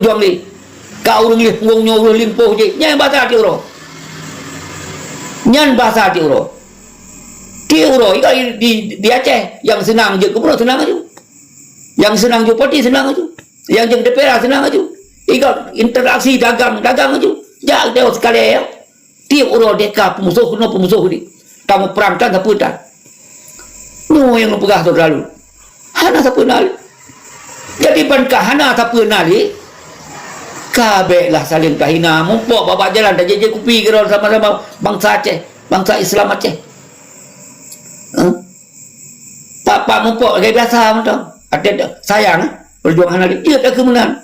juang ni kau urang lih ngong nyo limpoh je nyan bahasa ti uro nyan bahasa ti uro di Aceh yang senang je kemudian senang aja yang senang je parti senang aja yang jeng DPR senang aja ikut interaksi dagang aja jak dia sekali ya tiap uro deka pemusuh ni tamu perang kan apa dah no yang pegah tu lalu hana siapa nali jadi pankah hana siapa nali kabehlah saling kahina mumpuk babak jalan dah jeje kupi kira sama-sama bangsa Aceh bangsa Islam Aceh pak mumpuk kayak biasa macam ada sayang perjuangan nali dia tak kemenangan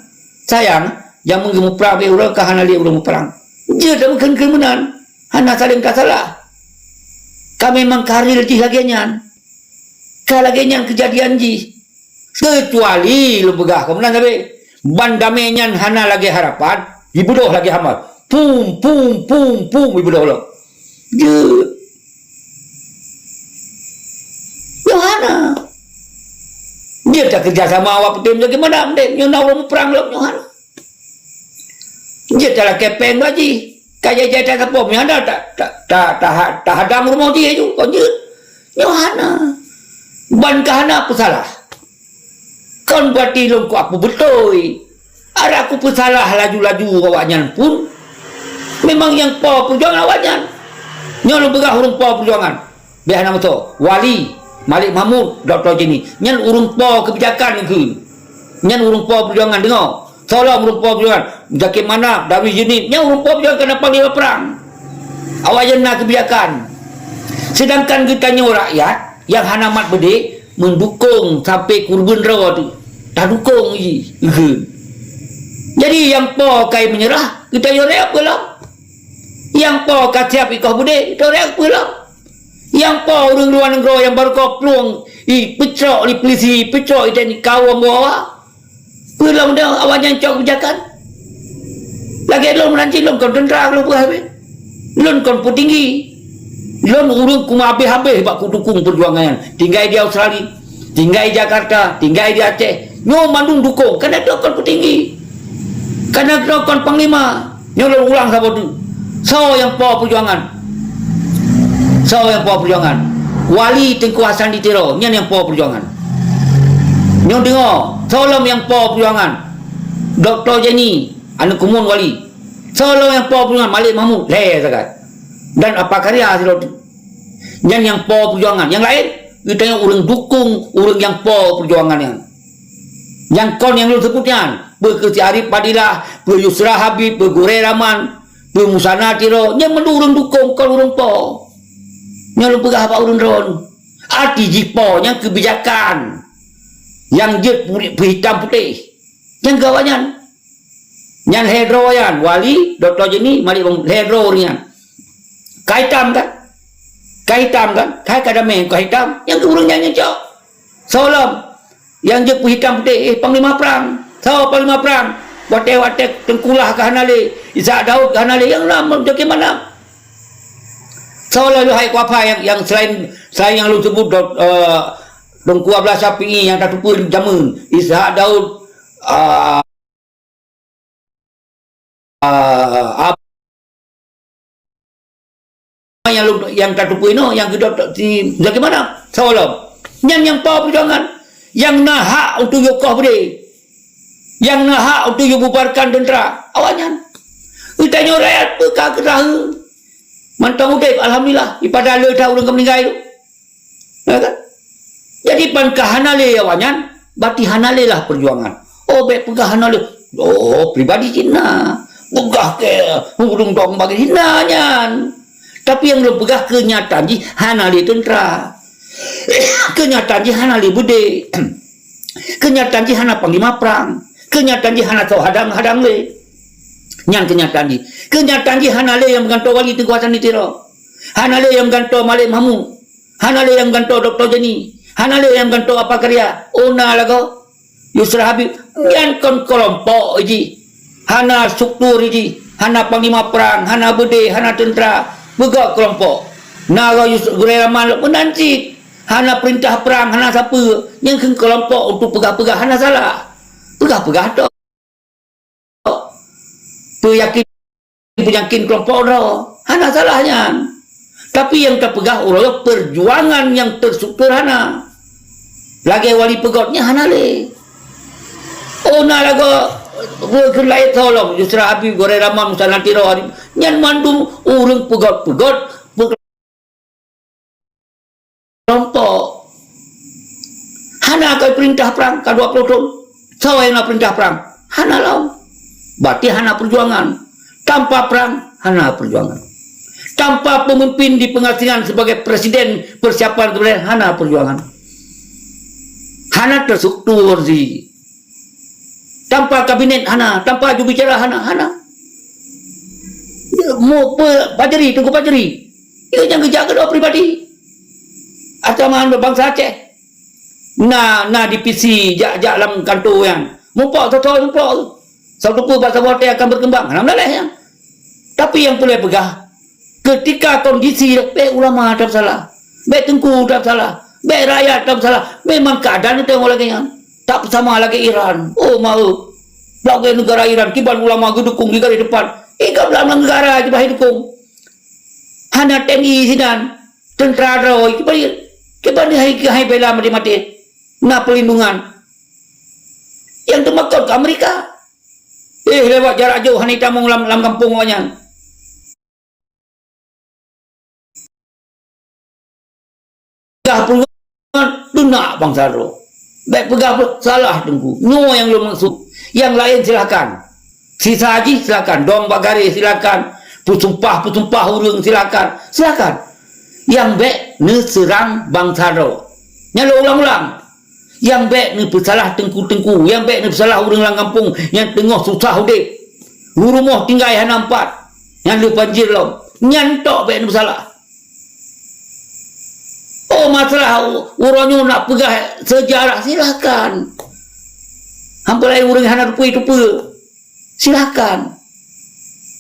sayang yang menggemu perang orang kah nali orang perang dia tak bukan kemenangan hana saling kasalah kami memang karil jih lagi nyan lagi nyan kejadian jih kecuali lu begah kemenangan tapi bandame nyan hana lagi harapan ibudoh lagi hamal pum ibudoh lo Yohana dia tak kerja sama awak tim lagi mana dem nyo orang perang lo Yohana dia tak kepeng baji kaya jaya tak apa ada tak hadang rumah dia tu kau je Yohana ban kahana apa salah kan berarti lo ku apa betul ada aku pesalah laju-laju awaknya pun memang yang po perjuangan awaknya nyo begah urung po perjuangan biar nama tu Wali Malik Mahmud Dr. Jenny nyan urung po kebijakan ke nyan urung po perjuangan dengar tolong urung po perjuangan Zakir Manap Darwis Jenny nyan urung po perjuangan kena panggil perang awaknya nak kebijakan sedangkan kita nyo rakyat yang hana mat bede mendukung sampai kurban rawa tu tak dukung je jadi yang po kai menyerah kita yore apa lah yang po kasiap ikah bude kita yore apa lah yang po orang luar negara yang baru kau peluang pecok di polisi pecok dan kawam bawa peluang dia awaknya cok kebijakan lagi lon menanti lon kau tentera lu habis lon kau tinggi lon urung kuma habis-habis bak ku dukung perjuangan tinggal di Australia tinggal di Jakarta tinggal di Aceh nyo mandung dukung kerana dokon petinggi kerana dokon panglima nyo ulang sama tu so yang po perjuangan Wali Tengku Hassan ditero nyan yang po perjuangan nyo dengar tolong yang po perjuangan Dr. Jenny anu kumun Wali tolong yang po perjuangan Malik Mahmud zakat dan apa karya hasil tu nyan yang po perjuangan yang lain kita yang orang dukung orang yang po perjuangan yang kon yang lu sebutnya berkesi Arif Padilah Yusra Habib Gure Rahman Musana Tiro yang orang dukung kon orang po yang lu pegah apa orang ron arti jipo yang kebijakan yang jet hitam putih yang gawanyan yang hedro yan Wali Dr. Jenny Malik hedro yan kaitam kan kai kada main kai hitam yang urang nyanyi cok solam yang je hitam putih panglima perang panglima perang wate tengkulah ke hanale Isa Daud ke hanale yang nama joki mana solam hai kuapa yang selain yang lu sebut Dongku Ablah Syafi'i yang tak tupul jamun Isa Daud yang tak tupu ini yang kita bagaimana soalam yang power perjuangan yang nahak untuk yokoh beri yang nahak untuk bubarkan tentera awaknya kita nyo rakyat pekah kerah mantang udip alhamdulillah ipada dah orang meninggal itu kan jadi pankah hanale awaknya berarti hanale lah perjuangan baik pekah hanale pribadi Cina pegah ke urung dong bagi hinanya tapi yang lu pegah kenyataan ji hana li tentera kenyataan ji hana li bude kenyataan ji hana panglima perang kenyataan ji hana tau hadang le nyan kenyataan ji hana le yang ganto Wali Tengku Hassan ditiro hana le yang ganto Malik Mahmud hana le yang ganto Dr. Jenny hana le yang ganto apa karya ona lago Yusra Habib yang kon kelompok ji hana struktur ji hana panglima perang hana bude hana tentera begak kelompok naga Gure Rahman menanti hana perintah perang hana siapa yang kelompok untuk pegah-pegah hana salah pegah-pegah tu Penyakin kelompok dah. Hana salahnya. Tapi yang terpegah orang perjuangan yang terstruktur hana. Lagi wali pegotnya hana le. Oh na laga berkelai tolong justru Habib goreng ramam sana tiro nyan mandum urang pegot-pegot kelompok. Hana kau perintah perang ka 20 tahun. Sawa yang nak perintah perang. Hana lau. Berarti hana perjuangan. Tanpa perang, hana perjuangan. Tanpa pemimpin di pengasingan sebagai presiden persiapan kemudian hana perjuangan. Hana terstruktur sih. Tanpa kabinet hana, tanpa jurubicara hana. Mau pajeri, tunggu pajeri. Itu yang kerja kedua pribadi. Acaman berbangsa Aceh. Nah divisi jak dalam kantor yang mumpok mumpok. Satu bahasa Bote akan berkembang. Alhamdulillah ya. Tapi yang boleh pegah ketika kondisi ulama tak salah, tengku tak salah, rakyat tak salah. Memang keadaan itu yang lagi tak sama lagi Iran. Oh mau bagi negara Iran kiban ulama dukung negara depan. Ikut dalam negara aja bahaya dukung. Hana TNI sinan tentera roy kiban hai bela mati. Nah pelindungan yang temakot ke Amerika. Lewat jarak jauh hani tamung lam kampung wanya. Dah peluang dunak bangsa ro. Baik pegah salah tengku. Nyo yang belum masuk. Yang lain silakan. Sisa haji silakan. Dong bagari silakan. Pusumpah urung silakan. Silakan. Yang baik ne serang bangsa ro. Nyalo ulang-ulang. Yang baik ni bersalah tengku-tengku, yang baik ni bersalah orang lang kampung yang tengah susah hidup. Rumah tinggal hana 4. Yang lu banjir lo. Nyantok baik ni bersalah. Oh masalah orangnya nak pegah sejarah silakan. Hampa lain orang hana rupa-rupa. Silakan.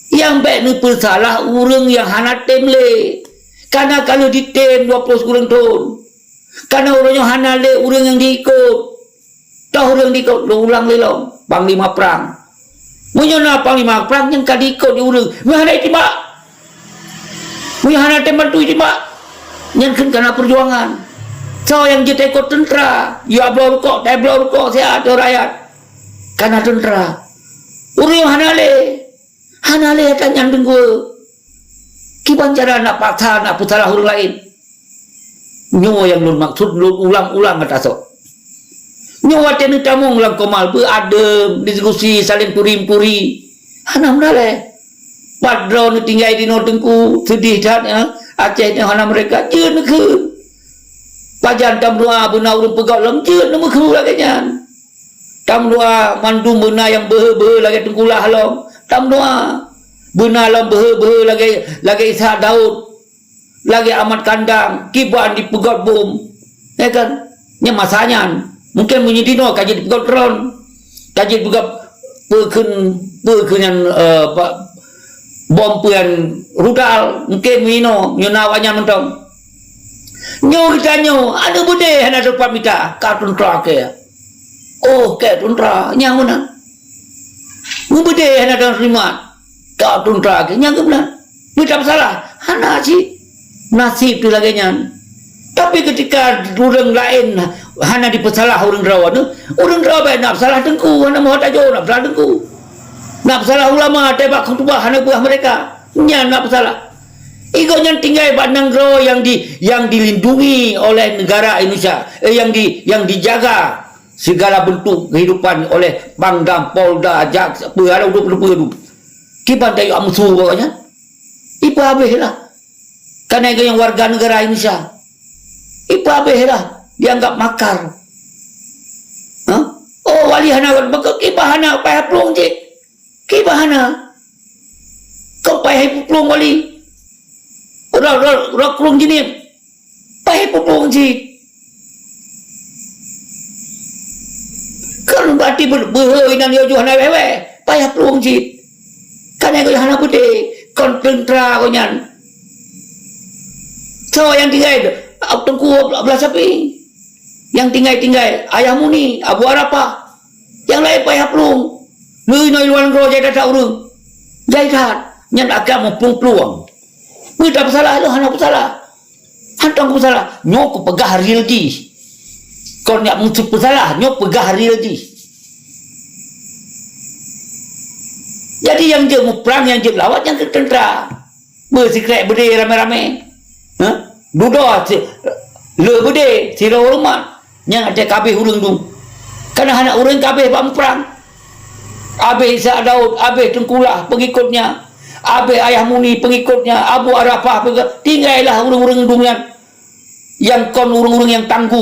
Yang baik ni bersalah orang yang hana temle. Karena kalau ditem 20 tahun. Karena orangnya hana le orang yang diikut. Tahu orang diikut lo ulang lelong panglima perang. Menyana panglima perang yang kau diikut di orang. Menghana itibak. Menghana tempat tu itibak. Yang kena perjuangan. So yang kita ikut tentera. Ya belau rukuk, tak belau rukuk sihat rakyat. Karena tentera. Orang yang hana le akan yang tengku. Kiban cara nak paksa nak pusalah orang lain. Nyo yang nun maksud nun ulang-ulang kata sok. Nyo wate ni tamung lang komal beradem diskusi saling puri-puri. Hanam dale. Padro ni tinggal di no tengku sedih dah ya. Aceh ni hana mereka jeun ke. Pajan tam doa beuna urang pegau lam jeun nu ke lagi nyan. Tam doa mandum beuna yang beuh-beuh lagi tengkulah long. Tam doa beuna lam beuh-beuh lagi Ishak Daud. Lagi Ahmad Kandang, kiban di pegot bom. Ya kan? Nya masanya mungkin menyedino kaji di pegot drone. Kaji di pegot perkenan bom puan rudal mungkin mino nyunawanya mentong. Nyo kita nyo ada bude hana dapat mita kartun trake. Oh, kartun tra nya mana? Ngubude hana dapat terima kartun trake nya kebenar. Tidak salah. Hana sih nasib tu lagi nyan. Tapi ketika orang lain hana dipesalah orang rawa tu, orang rawa nak salah tengku, hana mahu tajuk nak salah tengku. Nak salah ulama tebak khutbah hana buah mereka. Nyan nak salah. Ego yang tinggal Bandang Rawa yang dilindungi oleh negara Indonesia, yang dijaga segala bentuk kehidupan oleh Pangdam, Polda, Jaksa, ada udah kiban tayu amsu pokoknya. Ipa habislah. Karena yang warga negara Indonesia Ipa lah dianggap makar. Oh wali hana kibahana payah pelung je. Kibahana kau payah pelung wali. Rak pelung jenis payah pelung je. Kalau berarti berhoi dan dia jual wewe payah pelung je. Karena kau hana putih kontentra kau nyan. So yang tinggal tengku belah sapi. Yang tinggal ayahmu ni Abu Arapah. Yang lain payah pelung. Lui noi luan gro jada tak urung. Jahat yang agama peluang. Kita bersalah tu, hana bersalah. Hantang bersalah. Nyok pegah hari lagi. Kau nak muncul bersalah, nyok pegah hari lagi. Jadi yang dia mau perang, yang dia melawat, yang ketentera. Bersikret berdeh ramai-ramai. Duduk, le berdeh, sila hormat. Yang ada kabeh urang tu. Kerana anak orang kabeh bang perang. Habis Isa Daud, habis Tengkulah pengikutnya, habis Ayah Muni pengikutnya, Abu Arafah tinggallah orang-orang dunia yang kon orang-orang yang tangguh